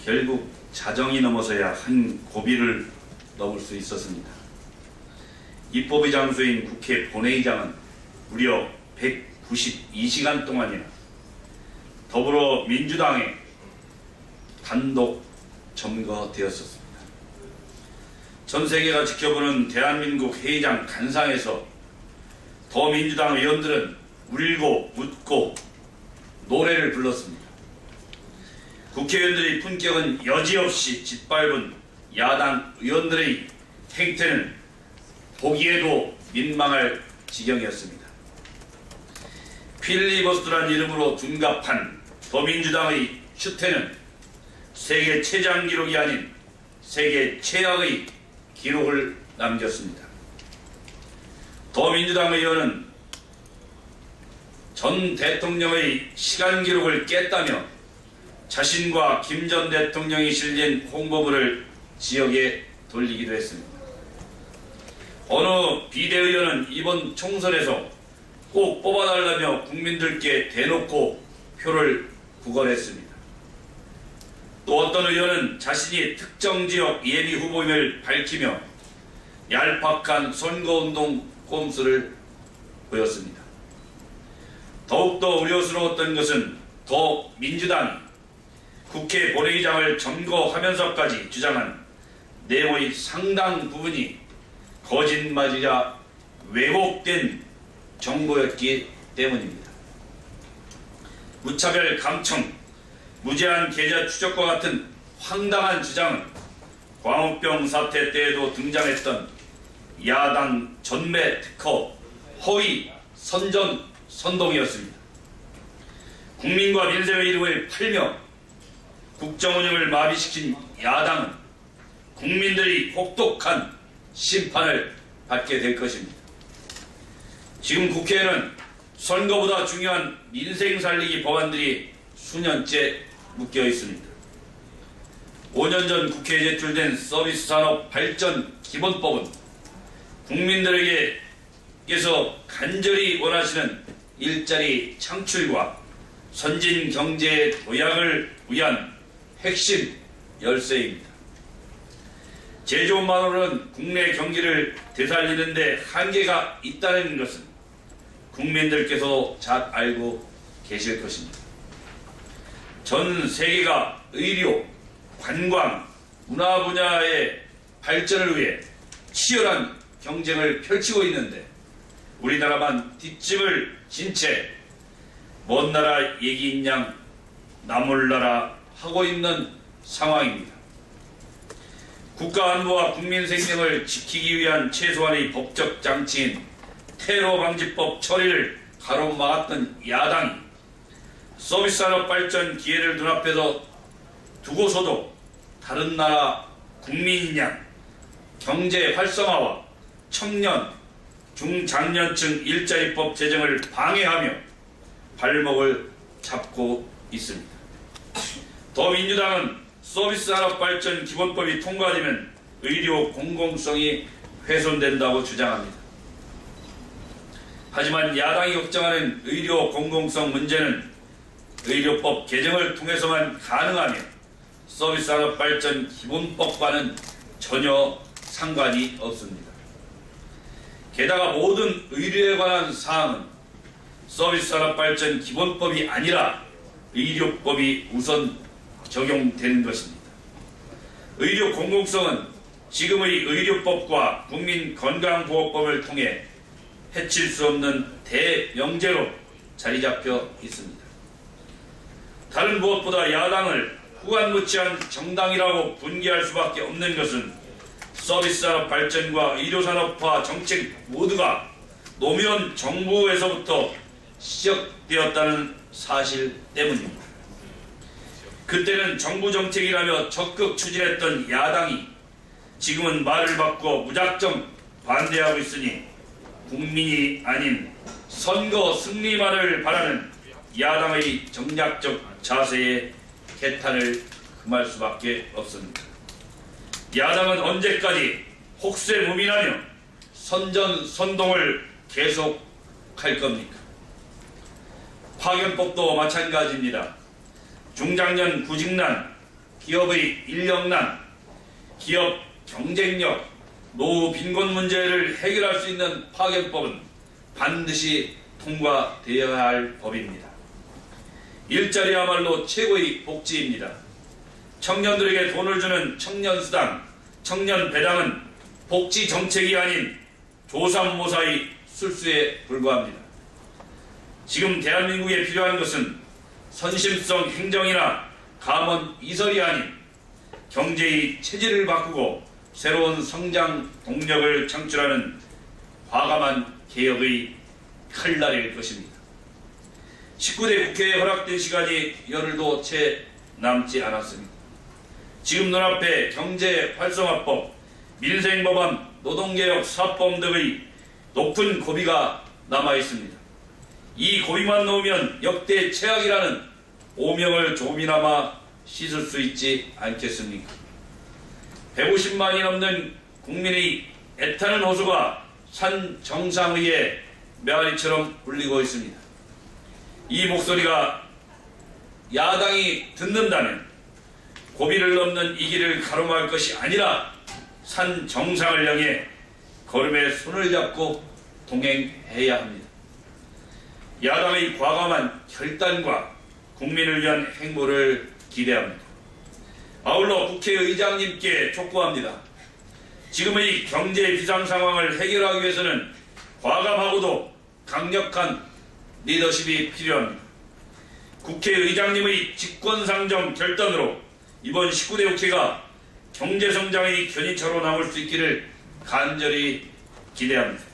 결국 자정이 넘어서야 한 고비를 넘을 수 있었습니다. 입법의 장소인 국회 본회의장은 무려 192시간 동안이나 더불어민주당의 단독 점거되었었습니다. 전 세계가 지켜보는 대한민국 회의장 간상에서 더민주당 의원들은 울고 웃고 노래를 불렀습니다. 국회의원들의 품격은 여지없이 짓밟은 야당 의원들의 행태는 보기에도 민망할 지경이었습니다. 필리버스터란 이름으로 둔갑한 더민주당의 추태는 세계 최장 기록이 아닌 세계 최악의 기록을 남겼습니다. 더민주당 의원은 전 대통령의 시간 기록을 깼다며 자신과 김 전 대통령이 실린 홍보물을 지역에 돌리기도 했습니다. 어느 비대의원은 이번 총선에서 꼭 뽑아달라며 국민들께 대놓고 표를 구걸했습니다. 또 어떤 의원은 자신이 특정 지역 예비 후보임을 밝히며 얄팍한 선거운동 꼼수를 보였습니다. 더욱더 우려스러웠던 것은 더민주당이 국회 본회의장을 점거하면서까지 주장한 내용의 상당 부분이 거짓말이자 왜곡된 정보였기 때문입니다. 무차별 감청, 무제한 계좌 추적과 같은 황당한 주장은 광우병 사태 때에도 등장했던 야당 전매 특허 허위 선전 선동이었습니다. 국민과 민생의 이름을 팔며 국정 운영을 마비시킨 야당은 국민들이 혹독한 심판을 받게 될 것입니다. 지금 국회에는 선거보다 중요한 민생 살리기 법안들이 수년째 묶여 있습니다. 5년 전 국회에 제출된 서비스산업 발전 기본법은 국민들에게서 간절히 원하시는 일자리 창출과 선진 경제의 도약을 위한 핵심 열쇠입니다. 제조업만으로는 국내 경기를 되살리는 데 한계가 있다는 것은 국민들께서 잘 알고 계실 것입니다. 전 세계가 의료, 관광, 문화 분야의 발전을 위해 치열한 경쟁을 펼치고 있는데 우리나라만 뒷짐을 진 채 먼 나라 얘기인 양 나몰라라 하고 있는 상황입니다. 국가안보와 국민 생명을 지키기 위한 최소한의 법적 장치인 테러방지법 처리를 가로막았던 야당이 서비스산업 발전 기회를 눈앞에서 두고서도 다른 나라 국민인 양 경제 활성화와 청년, 중장년층 일자리법 제정을 방해하며 발목을 잡고 있습니다. 더민주당은 서비스산업 발전 기본법이 통과되면 의료 공공성이 훼손된다고 주장합니다. 하지만 야당이 걱정하는 의료 공공성 문제는 의료법 개정을 통해서만 가능하며 서비스산업 발전 기본법과는 전혀 상관이 없습니다. 게다가 모든 의료에 관한 사항은 서비스산업 발전 기본법이 아니라 의료법이 우선 적용되는 것입니다. 의료 공공성은 지금의 의료법과 국민건강보호법을 통해 해칠 수 없는 대명제로 자리 잡혀 있습니다. 다른 무엇보다 야당을 후관무치한 정당이라고 분개할 수밖에 없는 것은 서비스산업 발전과 의료산업화 정책 모두가 노무현 정부에서부터 시작되었다는 사실 때문입니다. 그때는 정부 정책이라며 적극 추진했던 야당이 지금은 말을 바꿔 무작정 반대하고 있으니 국민이 아닌 선거 승리만을 바라는 야당의 정략적 자세에 개탄을 금할 수밖에 없습니다. 야당은 언제까지 혹세무민하며 선전선동을 계속할 겁니까? 파견법도 마찬가지입니다. 중장년 구직난, 기업의 인력난, 기업 경쟁력, 노후 빈곤 문제를 해결할 수 있는 파견법은 반드시 통과되어야 할 법입니다. 일자리야말로 최고의 복지입니다. 청년들에게 돈을 주는 청년수당, 청년배당은 복지 정책이 아닌 조삼모사의 술수에 불과합니다. 지금 대한민국에 필요한 것은 선심성 행정이나 감원 이설이 아닌 경제의 체질을 바꾸고 새로운 성장 동력을 창출하는 과감한 개혁의 칼날일 것입니다. 19대 국회에 허락된 시간이 열흘도 채 남지 않았습니다. 지금 눈앞에 경제활성화법, 민생법안, 노동개혁, 사법 등의 높은 고비가 남아있습니다. 이 고비만 놓으면 역대 최악이라는 오명을 조금이나마 씻을 수 있지 않겠습니까? 150만이 넘는 국민의 애타는 호소가 산 정상의의 메아리처럼 울리고 있습니다. 이 목소리가 야당이 듣는다면 고비를 넘는 이 길을 가로막을 것이 아니라 산 정상을 향해 걸음에 손을 잡고 동행해야 합니다. 야당의 과감한 결단과 국민을 위한 행보를 기대합니다. 아울러 국회의장님께 촉구합니다. 지금의 경제 비상 상황을 해결하기 위해서는 과감하고도 강력한 리더십이 필요합니다. 국회의장님의 직권상정 결단으로 이번 19대 국회가 경제성장의 견인차로 남을 수 있기를 간절히 기대합니다.